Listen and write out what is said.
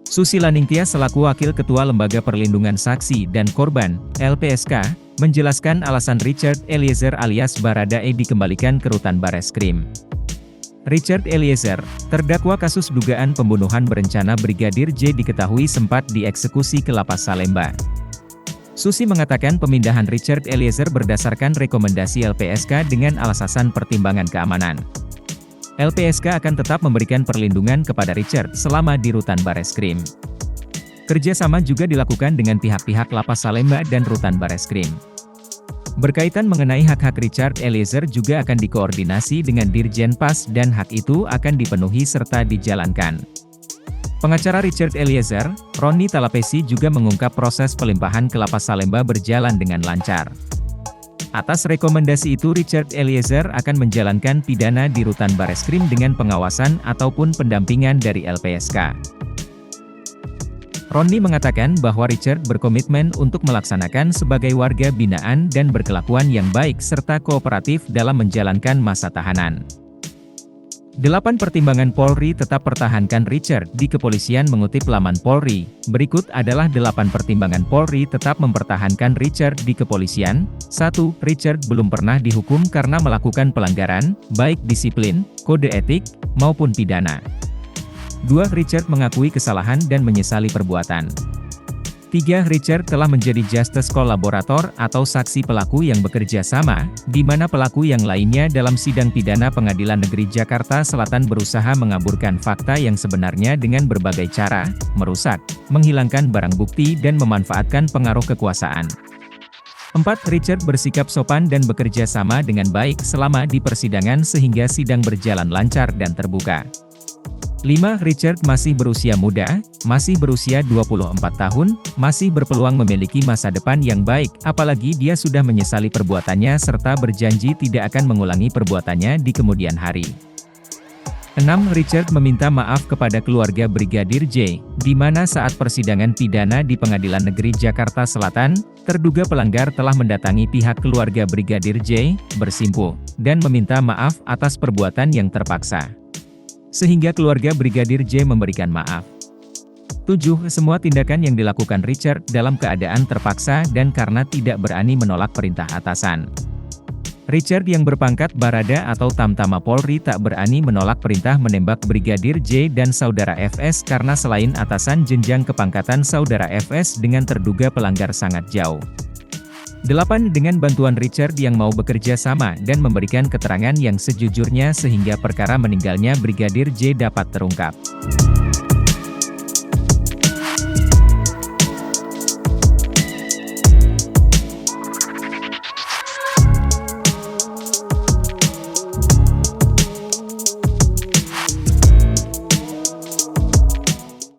Susi Laningtia selaku Wakil Ketua Lembaga Perlindungan Saksi dan Korban, LPSK, menjelaskan alasan Richard Eliezer alias Baradae dikembalikan ke rutan Bareskrim. Richard Eliezer, terdakwa kasus dugaan pembunuhan berencana Brigadir J diketahui sempat dieksekusi ke Lapas Salemba. Susi mengatakan pemindahan Richard Eliezer berdasarkan rekomendasi LPSK dengan alasan pertimbangan keamanan. LPSK akan tetap memberikan perlindungan kepada Richard selama di rutan Bareskrim. Kerjasama juga dilakukan dengan pihak-pihak Lapas Salemba dan rutan Bareskrim. Berkaitan mengenai hak-hak Richard Eliezer juga akan dikoordinasi dengan Dirjen Pas dan hak itu akan dipenuhi serta dijalankan. Pengacara Richard Eliezer, Roni Talapesi juga mengungkap proses pelimpahan ke Lapas Salemba berjalan dengan lancar. Atas rekomendasi itu Richard Eliezer akan menjalankan pidana di rutan Bareskrim dengan pengawasan ataupun pendampingan dari LPSK. Roni mengatakan bahwa Richard berkomitmen untuk melaksanakan sebagai warga binaan dan berkelakuan yang baik serta kooperatif dalam menjalankan masa tahanan. 8 pertimbangan Polri tetap pertahankan Richard di kepolisian mengutip laman Polri. Berikut adalah 8 pertimbangan Polri tetap mempertahankan Richard di kepolisian. 1. Richard belum pernah dihukum karena melakukan pelanggaran, baik disiplin, kode etik, maupun pidana. 2. Richard mengakui kesalahan dan menyesali perbuatan. 3. Richard telah menjadi justice collaborator atau saksi pelaku yang bekerja sama, di mana pelaku yang lainnya dalam sidang pidana Pengadilan Negeri Jakarta Selatan berusaha mengaburkan fakta yang sebenarnya dengan berbagai cara, merusak, menghilangkan barang bukti dan memanfaatkan pengaruh kekuasaan. 4. Richard bersikap sopan dan bekerja sama dengan baik selama di persidangan sehingga sidang berjalan lancar dan terbuka. 5. Richard masih berusia muda, masih berusia 24 tahun, masih berpeluang memiliki masa depan yang baik, apalagi dia sudah menyesali perbuatannya serta berjanji tidak akan mengulangi perbuatannya di kemudian hari. 6. Richard meminta maaf kepada keluarga Brigadir J, di mana saat persidangan pidana di Pengadilan Negeri Jakarta Selatan, terduga pelanggar telah mendatangi pihak keluarga Brigadir J, bersimpuh, dan meminta maaf atas perbuatan yang terpaksa. Sehingga keluarga Brigadir J memberikan maaf. 7. Semua tindakan yang dilakukan Richard dalam keadaan terpaksa dan karena tidak berani menolak perintah atasan. Richard yang berpangkat Barada atau Tamtama Polri tak berani menolak perintah menembak Brigadir J dan Saudara FS karena selain atasan jenjang kepangkatan Saudara FS dengan terduga pelanggar sangat jauh. 8. Dengan bantuan Richard yang mau bekerja sama dan memberikan keterangan yang sejujurnya sehingga perkara meninggalnya Brigadir J dapat terungkap.